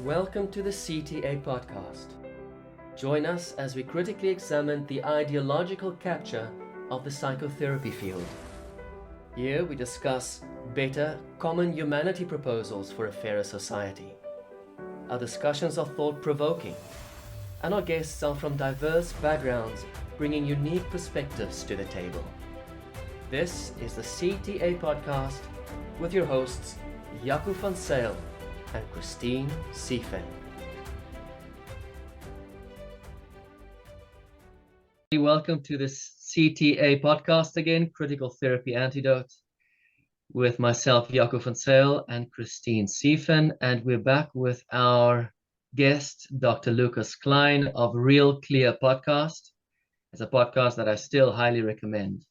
Welcome to the CTA podcast. Join us as we critically examine the ideological capture of the psychotherapy field. Here we discuss better, common humanity proposals for a fairer society. Our discussions are thought-provoking, and our guests are from diverse backgrounds, bringing unique perspectives to the table. This is the CTA podcast with your hosts, Jaco and Christine Siefen. Welcome to this CTA podcast again, Critical Therapy Antidote, with myself, Jaco and Christine Siefen, and we're back with our guest, Dr. Lucas Klein of Real Clear Podcast. It's a podcast that I still highly recommend.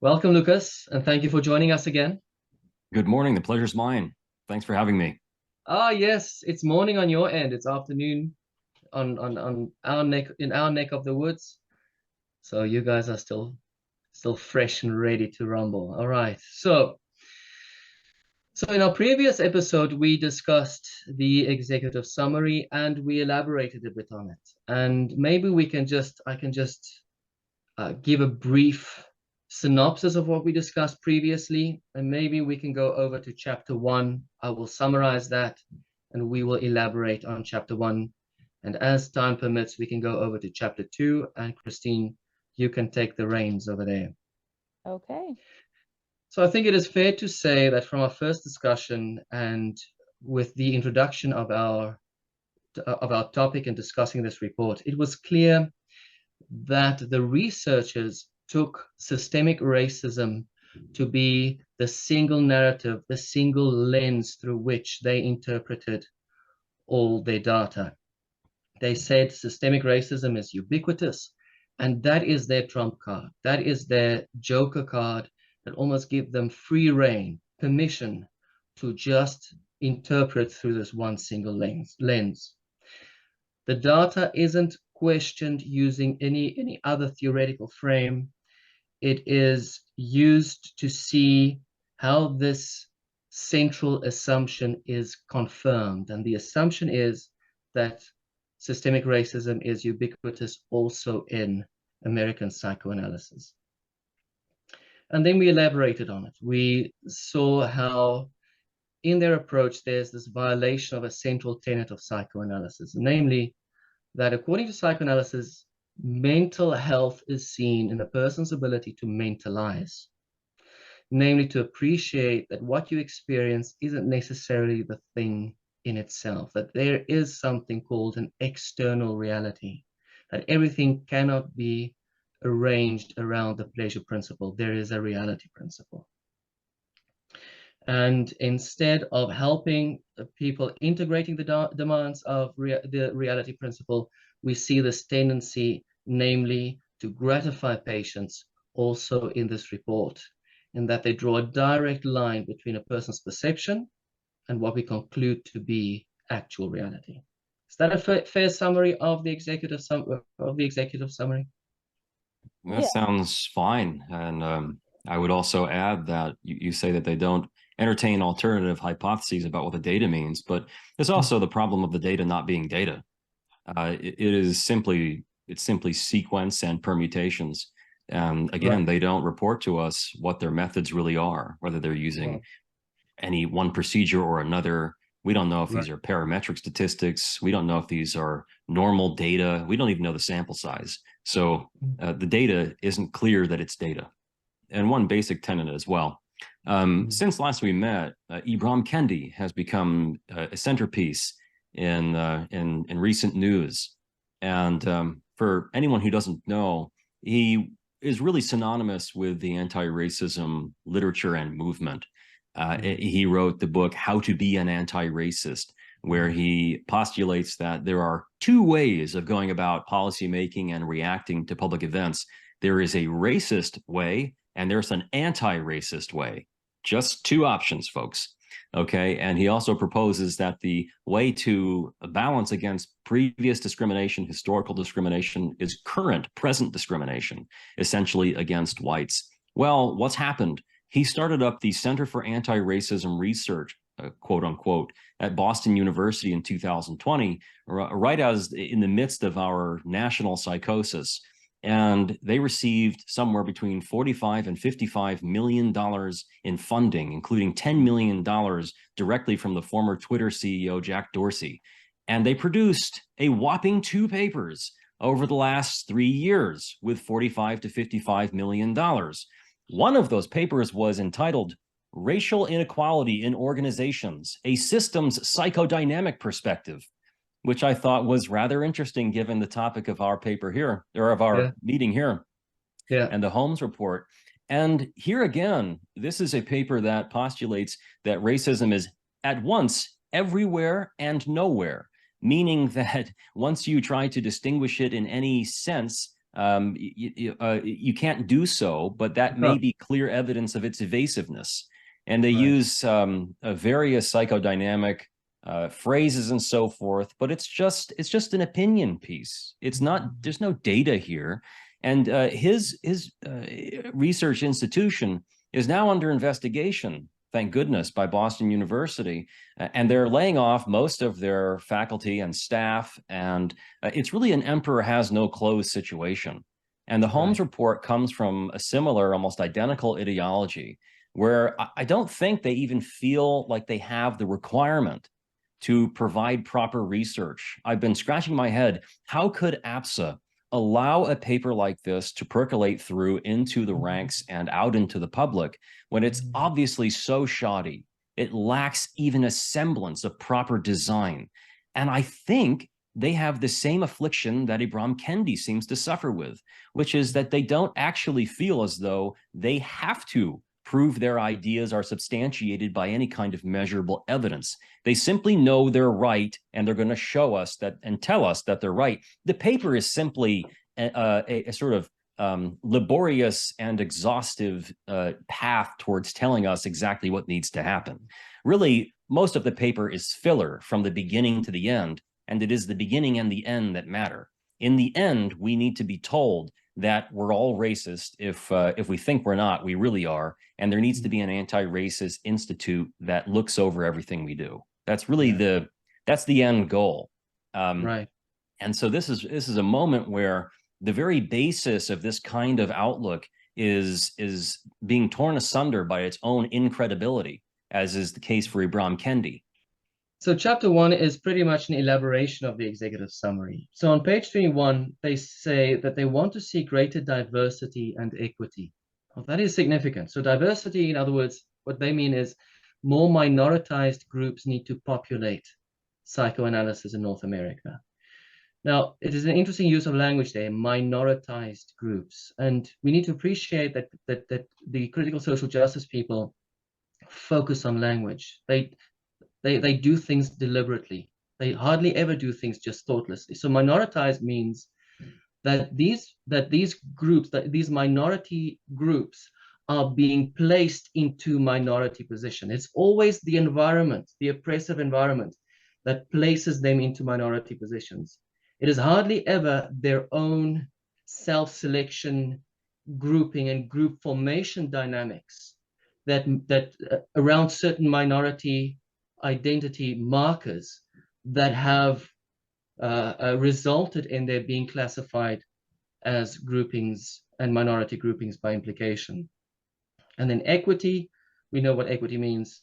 Welcome, Lucas, and thank you for joining us again. Good morning. The pleasure's mine. Thanks for having me. Yes, it's morning on your end. It's afternoon on our neck, in our neck of the woods. So you guys are still fresh and ready to rumble. All right. So in our previous episode, we discussed the executive summary and we elaborated a bit on it. And maybe I can just give a brief synopsis of what we discussed previously, and maybe we can go over to chapter 1. I will summarize that and we will elaborate on chapter 1, and as time permits we can go over to chapter 2, and Christine, you can take the reins over there. Okay. So I think it is fair to say that from our first discussion and with the introduction of our topic and discussing this report, it was clear that the researchers took systemic racism to be the single narrative, the single lens through which they interpreted all their data. They said systemic racism is ubiquitous, and that is their trump card. That is their joker card that almost gives them free rein, permission to just interpret through this one single lens. The data isn't questioned using any other theoretical frame. It is used to see how this central assumption is confirmed. And the assumption is that systemic racism is ubiquitous also in American psychoanalysis. And then we elaborated on it. We saw how in their approach, there's this violation of a central tenet of psychoanalysis, namely that according to psychoanalysis, mental health is seen in a person's ability to mentalize, namely to appreciate that what you experience isn't necessarily the thing in itself, that there is something called an external reality, that everything cannot be arranged around the pleasure principle. There is a reality principle. And instead of helping people integrating the demands of the reality principle, we see this tendency, namely to gratify patients also in this report, in that they draw a direct line between a person's perception and what we conclude to be actual reality. Is that a fair summary of the executive summary? That sounds fine. And I would also add that you say that they don't entertain alternative hypotheses about what the data means, but there's also the problem of the data not being data. It's simply sequence and permutations. And again, They don't report to us what their methods really are, whether they're using any one procedure or another. We don't know if these are parametric statistics. We don't know if these are normal data. We don't even know the sample size. So the data isn't clear that it's data. And one basic tenet as well. Since last we met, Ibram Kendi has become a centerpiece in recent news. And for anyone who doesn't know, he is really synonymous with the anti-racism literature and movement. He wrote the book How to Be an Anti-Racist, where he postulates that there are two ways of going about policymaking and reacting to public events. There is a racist way, and there's an anti-racist way. Just two options, folks. Okay. And he also proposes that the way to balance against previous discrimination, historical discrimination, is current, present discrimination, essentially against whites. Well, what's happened? He started up the Center for Anti-Racism Research quote unquote, at Boston University in 2020, right as in the midst of our national psychosis. And they received somewhere between $45 and $55 million in funding, including $10 million directly from the former Twitter CEO, Jack Dorsey. And they produced a whopping 2 papers over the last 3 years with $45 to $55 million. One of those papers was entitled Racial Inequality in Organizations, a Systems Psychodynamic Perspective, which I thought was rather interesting given the topic of our paper here, or of our meeting here, and the Holmes Report. And here again, this is a paper that postulates that racism is at once everywhere and nowhere, meaning that once you try to distinguish it in any sense, you can't do so, but that may be clear evidence of its evasiveness. And they use various psychodynamic phrases and so forth, but it's just an opinion piece. It's not, there's no data here. And his research institution is now under investigation, thank goodness, by Boston University. And they're laying off most of their faculty and staff. And it's really an emperor has no clothes situation. And the Holmes Report comes from a similar, almost identical ideology, where I don't think they even feel like they have the requirement to provide proper research. I've been scratching my head. How could APSA allow a paper like this to percolate through into the ranks and out into the public when it's obviously so shoddy? It lacks even a semblance of proper design. And I think they have the same affliction that Ibram Kendi seems to suffer with, which is that they don't actually feel as though they have to prove their ideas are substantiated by any kind of measurable evidence. They simply know they're right, and they're going to show us that and tell us that they're right. The paper is simply a sort of laborious and exhaustive path towards telling us exactly what needs to happen. Really, most of the paper is filler from the beginning to the end, and it is the beginning and the end that matter. In the end, we need to be told that we're all racist. If we think we're not, we really are. And there needs to be an anti-racist institute that looks over everything we do. That's really that's the end goal. And so this is a moment where the very basis of this kind of outlook is being torn asunder by its own incredibility, as is the case for Ibram Kendi. So chapter 1 is pretty much an elaboration of the executive summary. So on page 21, they say that they want to see greater diversity and equity. Well, that is significant. So diversity, in other words, what they mean is more minoritized groups need to populate psychoanalysis in North America. Now, it is an interesting use of language there, minoritized groups. And we need to appreciate that the critical social justice people focus on language. They do things deliberately. They hardly ever do things just thoughtlessly. So minoritized means that these minority groups are being placed into minority position. It's always the environment, the oppressive environment, that places them into minority positions. It is hardly ever their own self-selection, grouping, and group formation dynamics that around certain minority identity markers that have resulted in their being classified as groupings and minority groupings by implication. And then equity, we know what equity means.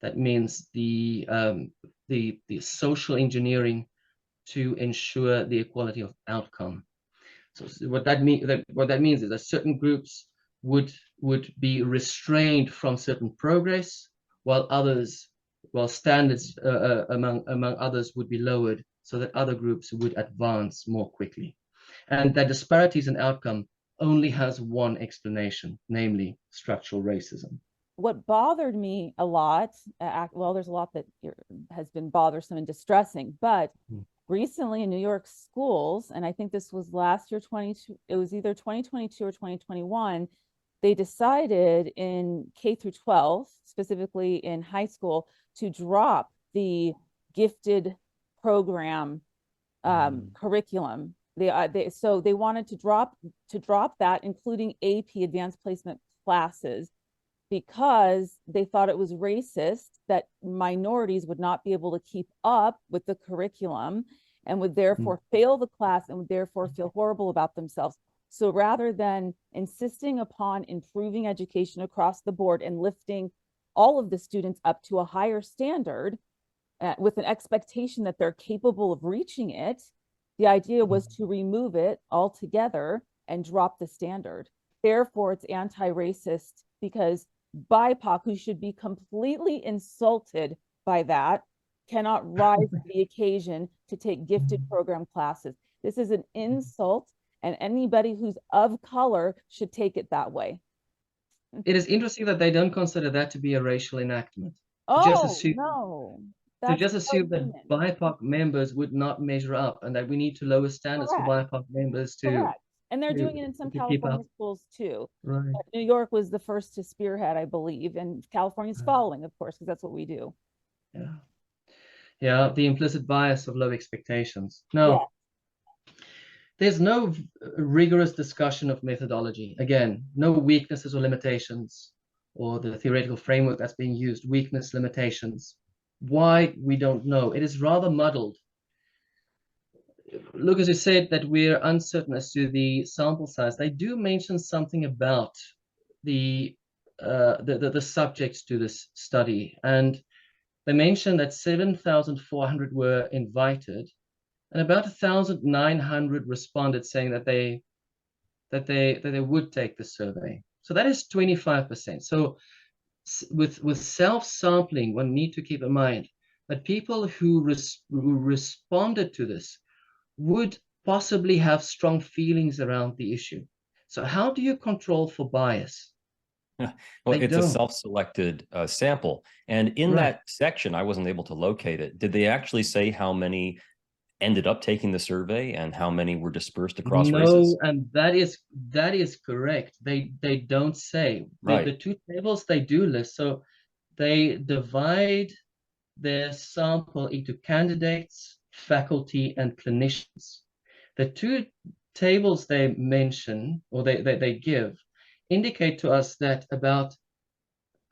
That means the social engineering to ensure the equality of outcome. So what that means is that certain groups would be restrained from certain progress, while standards among others would be lowered so that other groups would advance more quickly. And that disparities in outcome only has one explanation, namely structural racism. What bothered me a lot, well, there's a lot that has been bothersome and distressing, but recently in New York schools, and I think this was last year, it was either 2022 or 2021, they decided in K through 12, specifically in high school, to drop the gifted program curriculum. So they wanted to drop that, including AP, advanced placement classes, because they thought it was racist that minorities would not be able to keep up with the curriculum and would therefore fail the class and would therefore feel horrible about themselves. So rather than insisting upon improving education across the board and lifting all of the students up to a higher standard with an expectation that they're capable of reaching it, the idea was to remove it altogether and drop the standard. Therefore, it's anti-racist because BIPOC, who should be completely insulted by that, cannot rise to the occasion to take gifted program classes. This is an insult, and anybody who's of color should take it that way. It is interesting that they don't consider that to be a racial enactment. Oh, no. To just assume that BIPOC members would not measure up and that we need to lower standards for BIPOC members to. Correct. And they're doing it in some California schools too. Right. New York was the first to spearhead, I believe, and California's following, of course, because that's what we do. Yeah. Yeah, the implicit bias of low expectations. No, there's no rigorous discussion of methodology. Again, no weaknesses or limitations or the theoretical framework that's being used, weakness, limitations. Why, we don't know. It is rather muddled. Lucas, you said that we're uncertain as to the sample size. They do mention something about the subjects to this study, and they mentioned that 7,400 were invited, and about 1,900 responded saying that they would take the survey. So that is 25%. So with self-sampling, one need to keep in mind that people who responded to this would possibly have strong feelings around the issue. So how do you control for bias? Well, it's a self-selected sample. And in that section, I wasn't able to locate it. Did they actually say how many ended up taking the survey and how many were dispersed across races? No, and that is correct. They don't say. The two tables they do list. So they divide their sample into candidates, faculty, and clinicians. The two tables they mention or they give indicate to us that about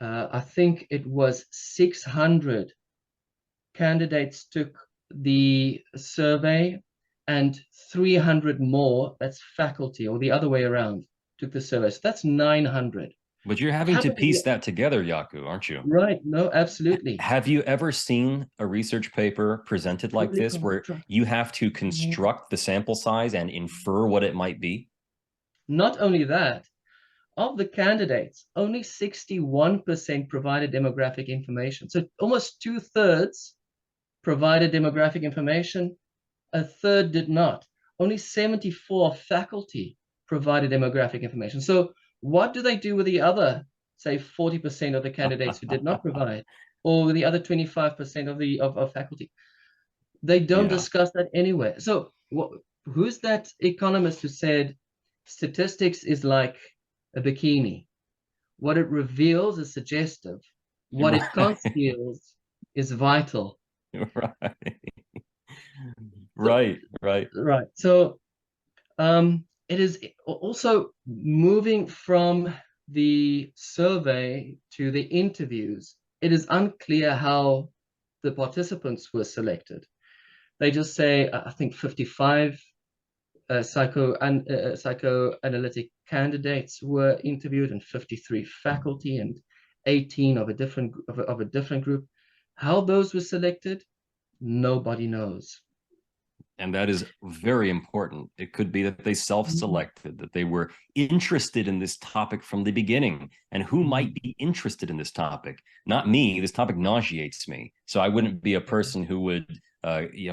I think it was 600 candidates took the survey and 300 more, that's faculty, or the other way around, took the survey. So that's 900. But you're having to piece that together, Jaco, aren't you? Right. No, absolutely. Have you ever seen a research paper presented like this where you have to construct the sample size and infer what it might be? Not only that, of the candidates, only 61% provided demographic information. So almost 2/3 provided demographic information, a third did not. Only 74 faculty provided demographic information. So what do they do with the other, say, 40% of the candidates who did not provide, or with the other 25% of faculty? They don't discuss that anywhere. So who's that economist who said statistics is like a bikini? What it reveals is suggestive. What it conceals is vital. Right. So it is also moving from the survey to the interviews. It is unclear how the participants were selected. They just say, I think 55 psychoanalytic candidates were interviewed and 53 faculty and 18 of a different group. How those were selected, nobody knows. And that is very important. It could be that they self-selected, that they were interested in this topic from the beginning. And who might be interested in this topic? Not me. This topic nauseates me. So I wouldn't be a person who would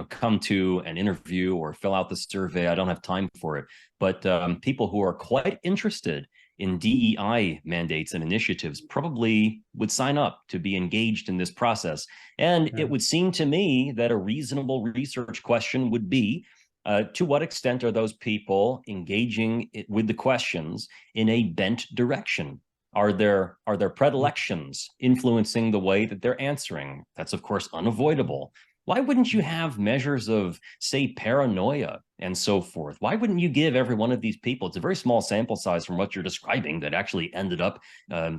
come to an interview or fill out the survey. I don't have time for it. But people who are quite interested in DEI mandates and initiatives probably would sign up to be engaged in this process. And it would seem to me that a reasonable research question would be, to what extent are those people engaging with the questions in a bent direction? Are there predilections influencing the way that they're answering? That's, of course, unavoidable. Why wouldn't you have measures of, say, paranoia and so forth? Why wouldn't you give every one of these people, it's a very small sample size from what you're describing that actually ended up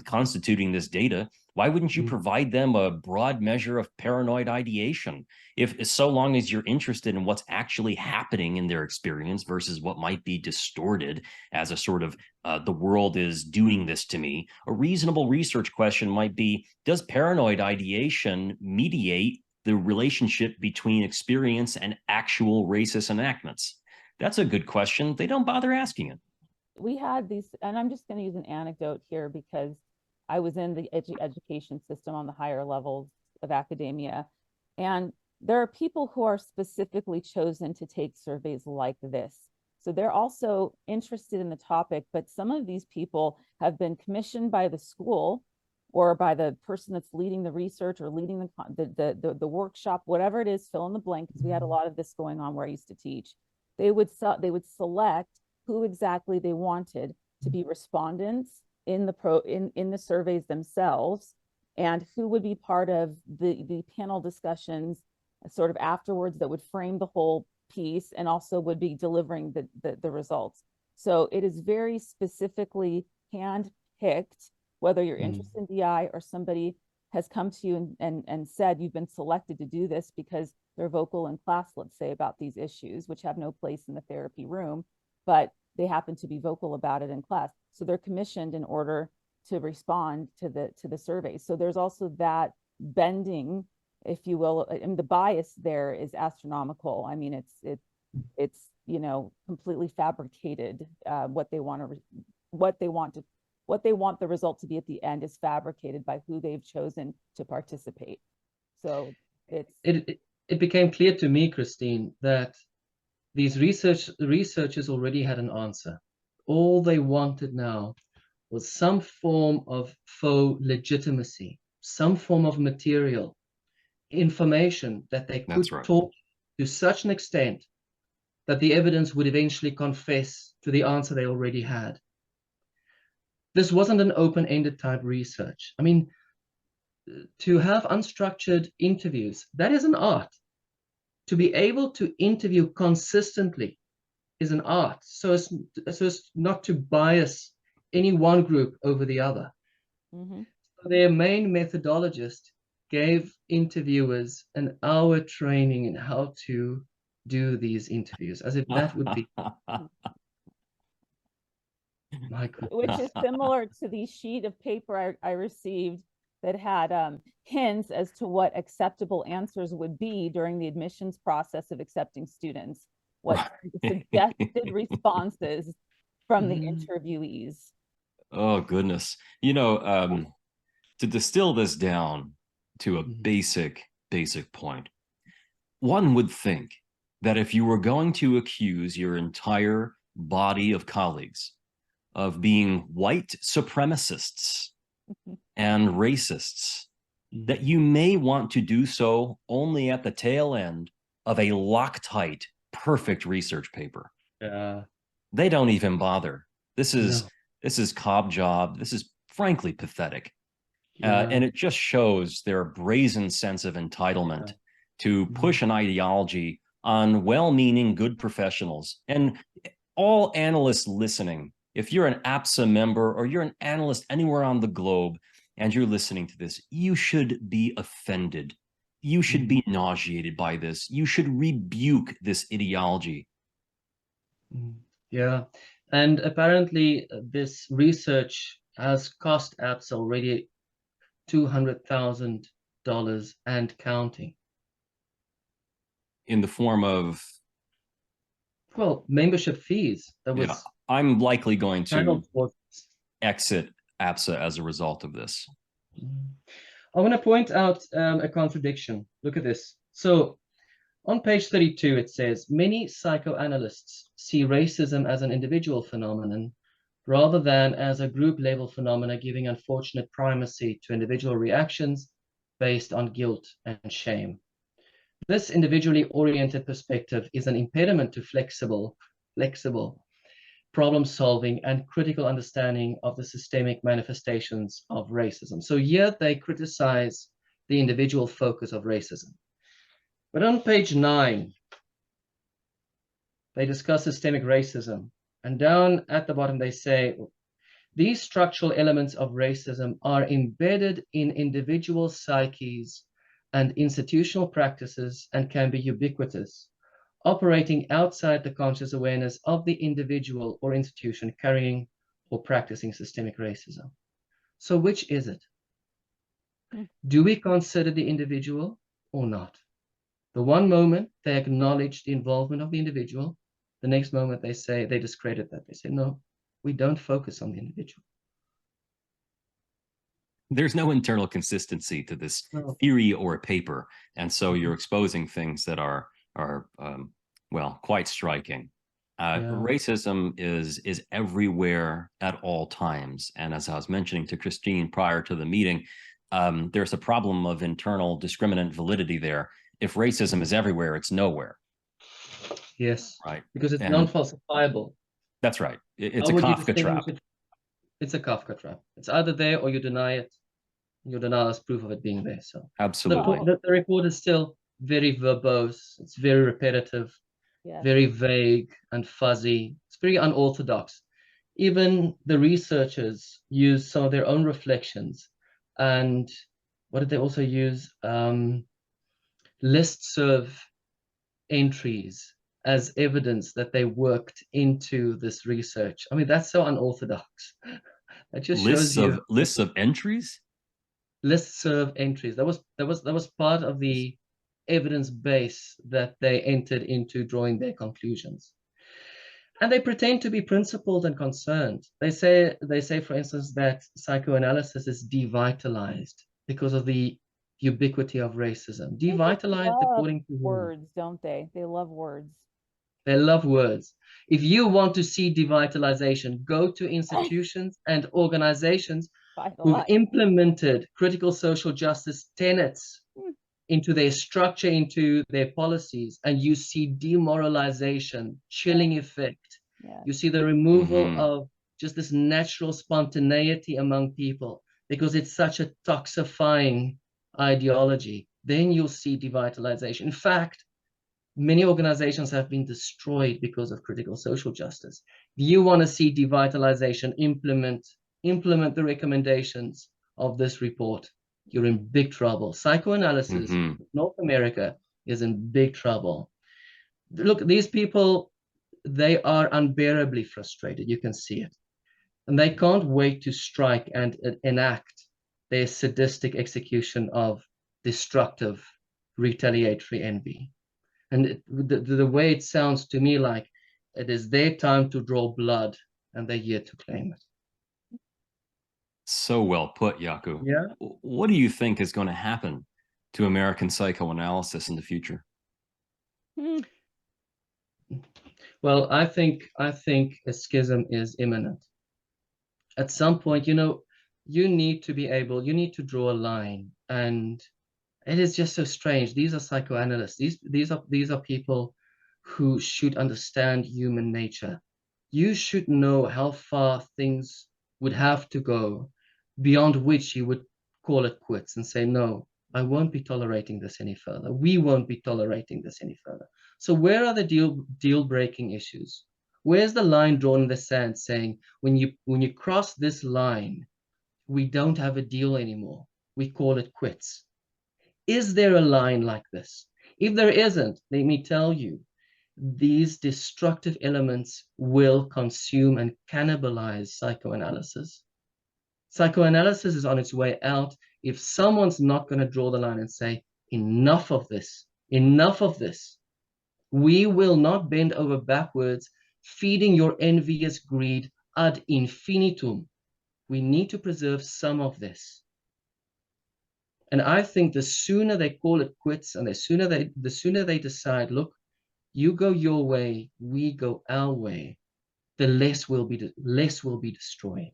constituting this data. Why wouldn't you provide them a broad measure of paranoid ideation? If so long as you're interested in what's actually happening in their experience versus what might be distorted as a sort of the world is doing this to me, a reasonable research question might be, does paranoid ideation mediate the relationship between experience and actual racist enactments? That's a good question. They don't bother asking it. We had these, and I'm just going to use an anecdote here because I was in the education system on the higher levels of academia. And there are people who are specifically chosen to take surveys like this. So they're also interested in the topic, but some of these people have been commissioned by the school or by the person that's leading the research or leading the workshop, whatever it is, fill in the blank, because we had a lot of this going on where I used to teach. They would select who exactly they wanted to be respondents in the surveys themselves, and who would be part of the panel discussions sort of afterwards that would frame the whole piece and also would be delivering the results. So it is very specifically hand-picked, whether you're interested in DI or somebody has come to you and said you've been selected to do this because they're vocal in class, let's say, about these issues, which have no place in the therapy room, but they happen to be vocal about it in class. So they're commissioned in order to respond to the survey. So there's also that bending, if you will, and the bias there is astronomical. I mean, it's you know, completely fabricated. What they want the result to be at the end is fabricated by who they've chosen to participate. So it became clear to me, Christine, that these researchers already had an answer. All they wanted now was some form of faux legitimacy, some form of material, information that they could talk to such an extent that the evidence would eventually confess to the answer they already had. This wasn't an open-ended type research. I mean, to have unstructured interviews, that is an art. To be able to interview consistently is an art, so as not to bias any one group over the other. So their main methodologist gave interviewers an hour training in how to do these interviews, as if that would be which is similar to the sheet of paper I received that had hints as to what acceptable answers would be during the admissions process of accepting students, what suggested responses from the interviewees. Oh, goodness. You know, to distill this down to a basic point, one would think that if you were going to accuse your entire body of colleagues of being white supremacists and racists, that you may want to do so only at the tail end of a Loctite perfect research paper. They don't even bother. This is Cobb job. This is frankly pathetic. And it just shows their brazen sense of entitlement to push an ideology on well-meaning good professionals. And all analysts listening, if you're an APSA member or you're an analyst anywhere on the globe and you're listening to this, you should be offended. You should be nauseated by this. You should rebuke this ideology. Yeah, and apparently this research has cost APSA already $200,000 and counting. In the form of? Well, membership fees. That was. Yeah, I'm likely going to exit APSA as a result of this. I want to point out a contradiction. Look at this. So on page 32, it says, many psychoanalysts see racism as an individual phenomenon rather than as a group-level phenomena, giving unfortunate primacy to individual reactions based on guilt and shame. This individually oriented perspective is an impediment to flexible problem-solving and critical understanding of the systemic manifestations of racism. So here they criticize the individual focus of racism. But on page 9, they discuss systemic racism. And down at the bottom, they say, these structural elements of racism are embedded in individual psyches and institutional practices and can be ubiquitous, operating outside the conscious awareness of the individual or institution carrying or practicing systemic racism. So which is it? Do we consider the individual or not? The one moment they acknowledge the involvement of the individual, the next moment they say, they discredit that. They say, no, we don't focus on the individual. There's no internal consistency to this theory or a paper. And so you're exposing things that are well, quite striking. Racism is everywhere at all times. And as I was mentioning to Christine prior to the meeting, there's a problem of internal discriminant validity there. If racism is everywhere, it's nowhere. Yes. Right. Because it's non-falsifiable. That's right. It's a Kafka trap. It's a Kafka trap. It's either there or you deny it. Your denial is proof of it being there. So absolutely. The report is still very verbose. It's very repetitive, very vague and fuzzy. It's very unorthodox. Even the researchers use some of their own reflections. And what did they also use? Listserv entries as evidence that they worked into this research. I mean, that's so unorthodox. That just shows you lists of entries. Listserv entries. That was part of the evidence base that they entered into drawing their conclusions. And they pretend to be principled and concerned. They say, for instance, that psychoanalysis is devitalized because of the ubiquity of racism. Devitalized according to words, don't they? They love words. They love words. If you want to see devitalization, go to institutions and organizations who've implemented critical social justice tenets into their structure, into their policies, and you see demoralization, chilling effect. You see the removal of just this natural spontaneity among people because it's such a toxifying ideology. Then you'll see devitalization. In fact, many organizations have been destroyed because of critical social justice. If you want to see devitalization, implement the recommendations of this report. You're in big trouble. Psychoanalysis, North America, is in big trouble. Look, these people, they are unbearably frustrated. You can see it. And they can't wait to strike and enact their sadistic execution of destructive retaliatory envy. And the way it sounds to me like it is their time to draw blood and they're here to claim it. So well put, Jaco. Yeah. What do you think is going to happen to American psychoanalysis in the future? Well, I think a schism is imminent. At some point, you need to draw a line, and it is just so strange. These are psychoanalysts. These are people who should understand human nature. You should know how far things would have to go beyond which you would call it quits and say, no, I won't be tolerating this any further. We won't be tolerating this any further. So where are the deal-breaking issues? Where's the line drawn in the sand saying, when you cross this line, we don't have a deal anymore. We call it quits. Is there a line like this? If there isn't, let me tell you, these destructive elements will consume and cannibalize psychoanalysis. Psychoanalysis is on its way out if someone's not going to draw the line and say, enough of this, enough of this. We will not bend over backwards, feeding your envious greed ad infinitum. We need to preserve some of this. And I think the sooner they call it quits and the sooner they decide, look, you go your way, we go our way, the less will be destroyed.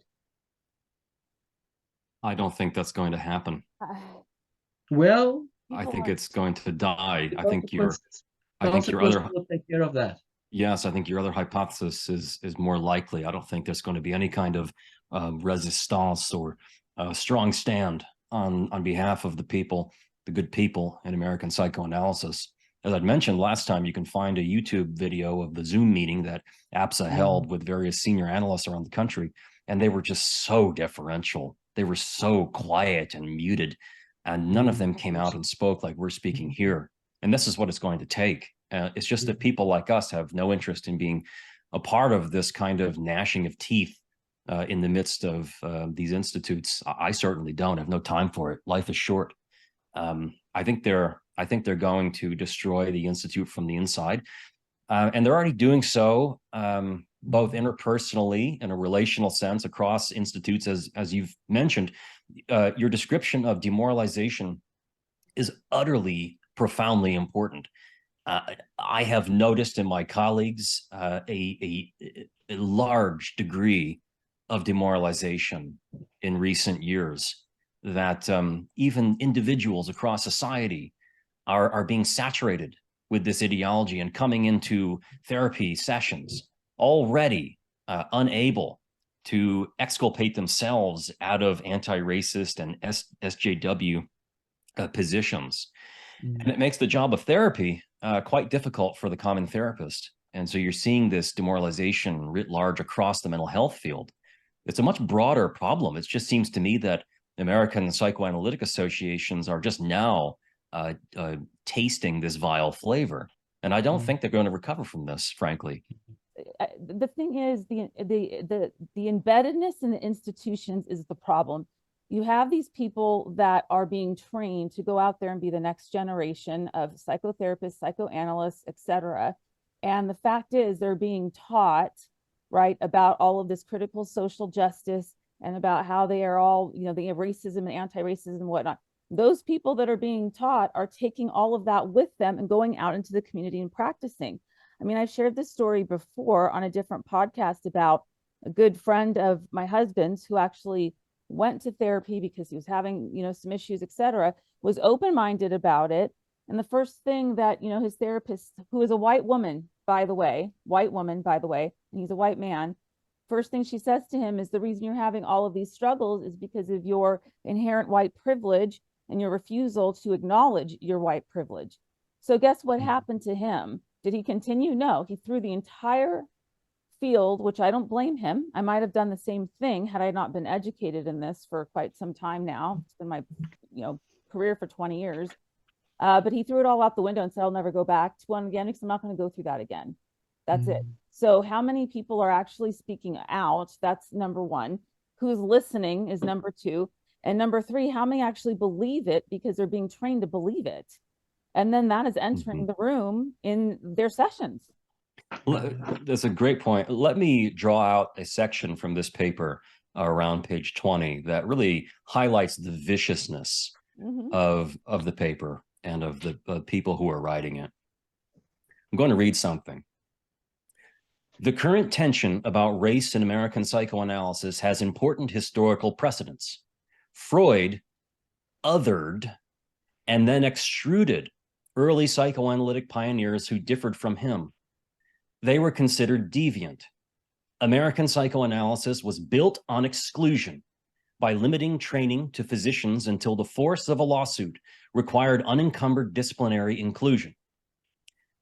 I don't think that's going to happen. Well, I think it's going to die. I think your other will take care of that. Yes, I think your other hypothesis is more likely. I don't think there's going to be any kind of resistance or strong stand on behalf of the people, the good people in American psychoanalysis. As I'd mentioned last time, you can find a YouTube video of the Zoom meeting that APSA held with various senior analysts around the country, and they were just so deferential. They were so quiet and muted, and none of them came out and spoke like we're speaking here. And this is what it's going to take. It's just that people like us have no interest in being a part of this kind of gnashing of teeth in the midst of these institutes. I certainly don't have no time for it. Life is short. I think they're going to destroy the institute from the inside, and they're already doing so, both interpersonally in a relational sense across institutes, as you've mentioned. Your description of demoralization is utterly, profoundly important. I have noticed in my colleagues a large degree of demoralization in recent years, that even individuals across society are being saturated with this ideology and coming into therapy sessions already unable to exculpate themselves out of anti-racist and SJW positions. And it makes the job of therapy quite difficult for the common therapist. And so you're seeing this demoralization writ large across the mental health field. It's a much broader problem. It just seems to me that American psychoanalytic associations are just now tasting this vile flavor. And I don't think they're going to recover from this, frankly. The thing is, the embeddedness in the institutions is the problem. You have these people that are being trained to go out there and be the next generation of psychotherapists, psychoanalysts, etc. And the fact is, they're being taught, right, about all of this critical social justice and about how they are all, you know, the racism and anti-racism and whatnot. Those people that are being taught are taking all of that with them and going out into the community and practicing. I mean, I've shared this story before on a different podcast about a good friend of my husband's who actually went to therapy because he was having, you know, some issues, etc., was open-minded about it. And the first thing that, you know, his therapist, who is a white woman, by the way, and he's a white man, first thing she says to him is, the reason you're having all of these struggles is because of your inherent white privilege and your refusal to acknowledge your white privilege. So guess what happened to him? Did he continue? No, he threw the entire field, which I don't blame him. I might have done the same thing had I not been educated in this for quite some time now. It's been my, you know, career for 20 years. But he threw it all out the window and said, I'll never go back to one again because I'm not going to go through that again. That's it. So how many people are actually speaking out? That's number one. Who's listening is number two. And number three, how many actually believe it because they're being trained to believe it? And then that is entering the room in their sessions. That's a great point. Let me draw out a section from this paper around page 20 that really highlights the viciousness of the paper and of the people who are writing it. I'm going to read something. The current tension about race in American psychoanalysis has important historical precedents. Freud othered and then extruded early psychoanalytic pioneers who differed from him. They were considered deviant. American psychoanalysis was built on exclusion by limiting training to physicians until the force of a lawsuit required unencumbered disciplinary inclusion.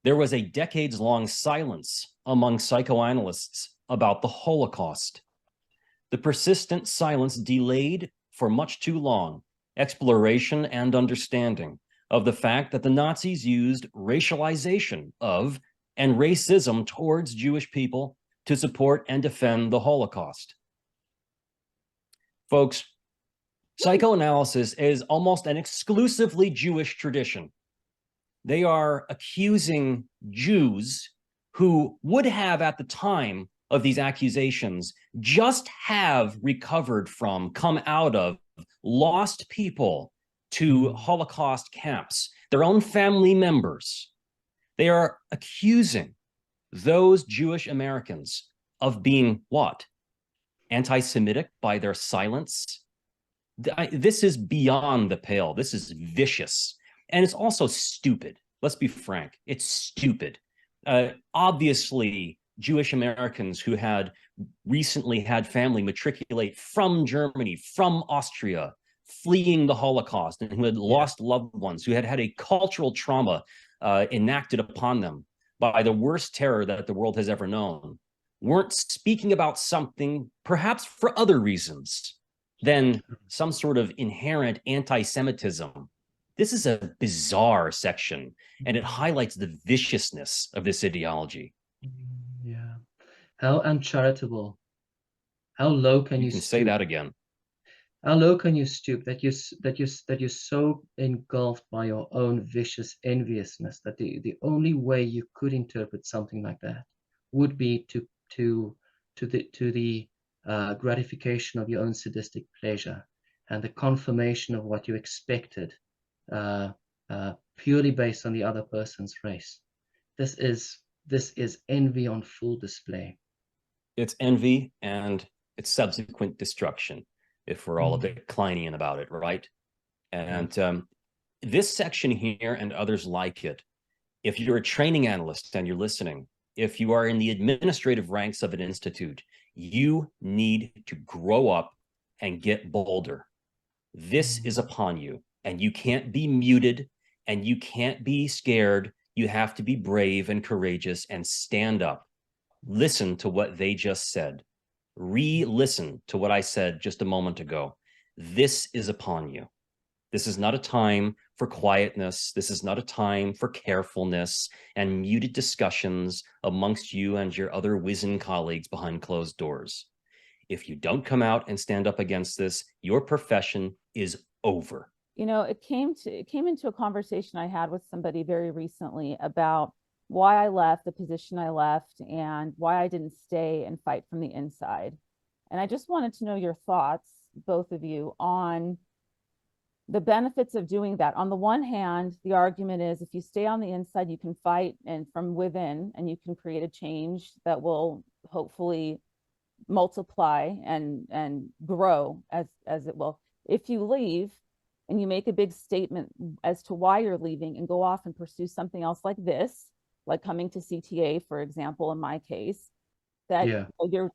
There was a decades-long silence among psychoanalysts about the Holocaust. The persistent silence delayed for much too long exploration and understanding of the fact that the Nazis used racialization of and racism towards Jewish people to support and defend the Holocaust. Folks, psychoanalysis is almost an exclusively Jewish tradition. They are accusing Jews who would have, at the time of these accusations, just have recovered from, come out of, lost people to Holocaust camps, their own family members. They are accusing those Jewish Americans of being what? Anti-Semitic by their silence? This is beyond the pale. This is vicious. And it's also stupid. Let's be frank. It's stupid. Obviously, Jewish Americans who had recently had family matriculate from Germany, from Austria, fleeing the Holocaust, and who had lost loved ones, who had had a cultural trauma enacted upon them by the worst terror that the world has ever known weren't speaking about something, perhaps for other reasons than some sort of inherent anti-Semitism. This is a bizarre section, and it highlights the viciousness of this ideology. Yeah. How uncharitable. How low can you can stoop? Say that again. How low can you stoop that you're so engulfed by your own vicious enviousness that the only way you could interpret something like that would be to the gratification of your own sadistic pleasure and the confirmation of what you expected, purely based on the other person's race. This is envy on full display. It's envy and it's subsequent destruction, if we're all a bit Kleinian about it, right? And this section here and others like it, if you're a training analyst and you're listening, if you are in the administrative ranks of an institute, you need to grow up and get bolder. This is upon you, and you can't be muted, and you can't be scared. You have to be brave and courageous and stand up. Listen to what they just said. Re-listen to what I said just a moment ago. This is upon you. This is not a time for quietness. This is not a time for carefulness and muted discussions amongst you and your other wizened colleagues behind closed doors. If you don't come out and stand up against this, your profession is over. You know, it came into a conversation I had with somebody very recently about why I left the position I left and why I didn't stay and fight from the inside. And I just wanted to know your thoughts, both of you, on the benefits of doing that. On the one hand, the argument is if you stay on the inside, you can fight and from within, and you can create a change that will hopefully multiply and grow as it will. If you leave and you make a big statement as to why you're leaving and go off and pursue something else like this, like coming to CTA, for example, in my case, that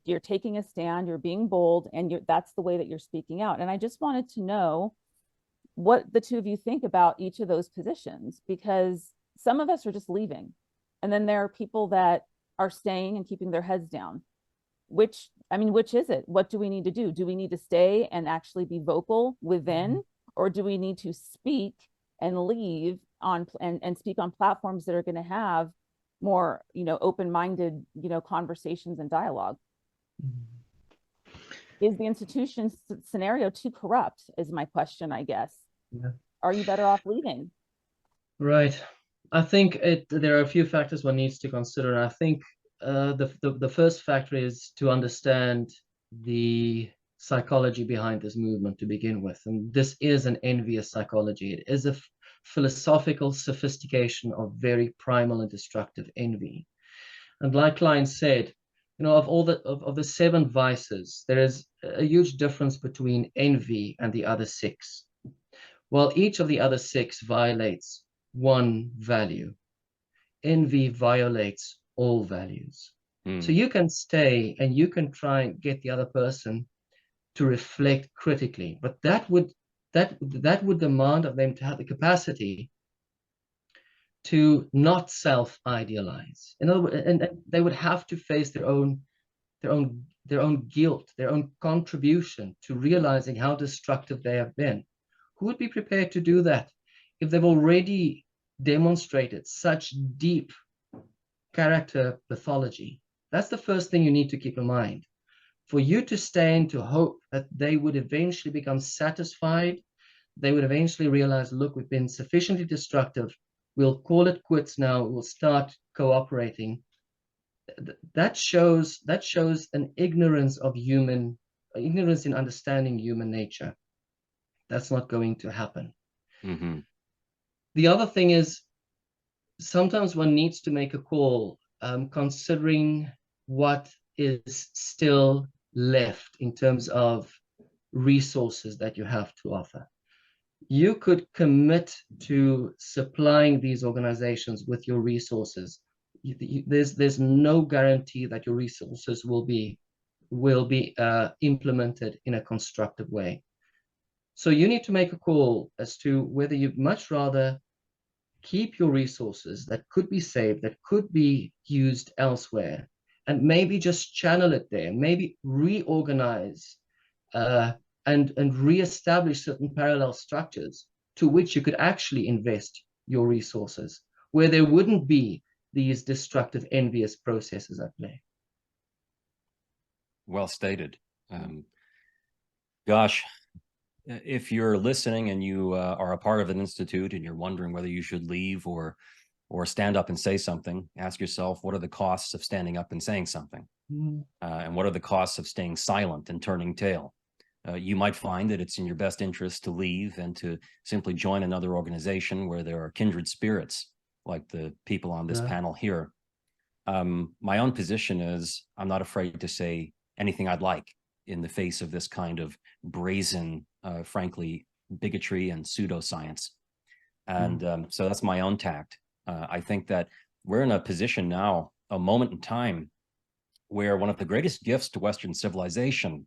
you're taking a stand, you're being bold, and that's the way that you're speaking out. And I just wanted to know what the two of you think about each of those positions, because some of us are just leaving, and then there are people that are staying and keeping their heads down. Which is it? What do we need to do? Do we need to stay and actually be vocal within, or do we need to speak and leave on and speak on platforms that are going to have more, open-minded, conversations and dialogue? Is the institution scenario too corrupt is my question, I guess. Yeah. Are you better off leaving? Right. I think there are a few factors one needs to consider. And I think the first factor is to understand the psychology behind this movement to begin with. And this is an envious psychology. It is a philosophical sophistication of very primal and destructive envy. And like Klein said, of the 7 vices, there is a huge difference between envy and the other 6. Well, each of the other 6 violates one value. Envy violates all values. So you can stay and you can try and get the other person to reflect critically, but that would demand of them to have the capacity to not self-idealize. In other words, and they would have to face their own guilt, their own contribution to realizing how destructive they have been. Who would be prepared to do that if they've already demonstrated such deep character pathology? That's the first thing you need to keep in mind. For you to stand to hope that they would eventually become satisfied, they would eventually realize, look, we've been sufficiently destructive. We'll call it quits now. We'll start cooperating. That shows an ignorance in understanding human nature. That's not going to happen. The other thing is, sometimes one needs to make a call, considering what is still left in terms of resources that you have to offer. You could commit to supplying these organizations with your resources. There's no guarantee that your resources will be implemented in a constructive way. So you need to make a call as to whether you'd much rather keep your resources that could be saved, that could be used elsewhere, and maybe just channel it there, maybe reorganize and reestablish certain parallel structures to which you could actually invest your resources, where there wouldn't be these destructive, envious processes at play. Well stated. Gosh, if you're listening and you are a part of an institute and you're wondering whether you should leave or stand up and say something, ask yourself, what are the costs of standing up and saying something? And what are the costs of staying silent and turning tail? You might find that it's in your best interest to leave and to simply join another organization where there are kindred spirits, like the people on this panel here. My own position is I'm not afraid to say anything I'd like in the face of this kind of brazen, frankly, bigotry and pseudoscience. And so that's my own tact. I think that we're in a position now, a moment in time, where one of the greatest gifts to Western civilization,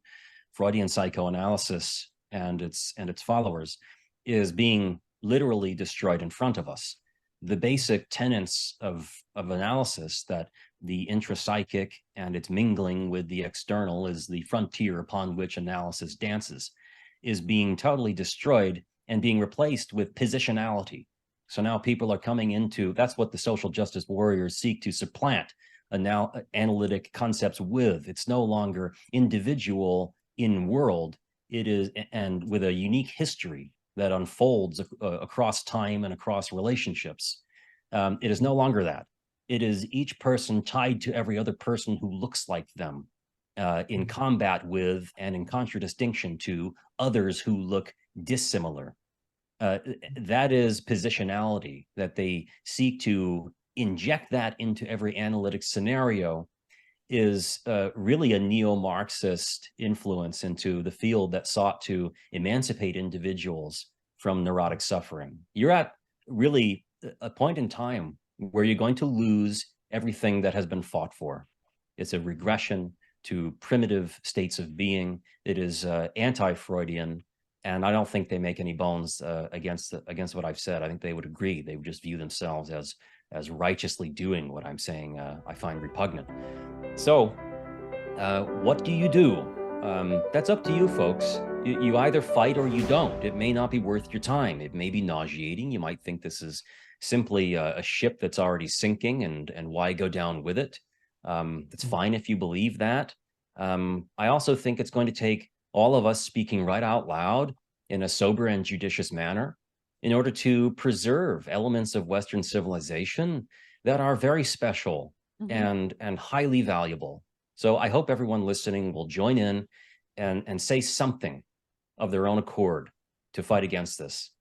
Freudian psychoanalysis and its followers, is being literally destroyed in front of us. The basic tenets of analysis, that the intrapsychic and its mingling with the external is the frontier upon which analysis dances, is being totally destroyed and being replaced with positionality. So now people are coming into, that's what the social justice warriors seek to supplant analytic concepts with. It's no longer individual in world, it is, and with a unique history that unfolds across time and across relationships. It is no longer that. It is each person tied to every other person who looks like them, in combat with and in contradistinction to others who look dissimilar. That is positionality, that they seek to inject that into every analytic scenario, is really a neo-Marxist influence into the field that sought to emancipate individuals from neurotic suffering. You're at really a point in time where you're going to lose everything that has been fought for. It's a regression to primitive states of being. It is anti-Freudian, and I don't think they make any bones against what I've said. I think they would agree. They would just view themselves as righteously doing what I'm saying I find repugnant. So what do you do? That's up to you, folks. You either fight or you don't. It may not be worth your time. It may be nauseating. You might think this is simply a ship that's already sinking, and why go down with it? It's fine if you believe that. I also think it's going to take all of us speaking right out loud in a sober and judicious manner in order to preserve elements of Western civilization that are very special and highly valuable. So I hope everyone listening will join in and say something of their own accord to fight against this.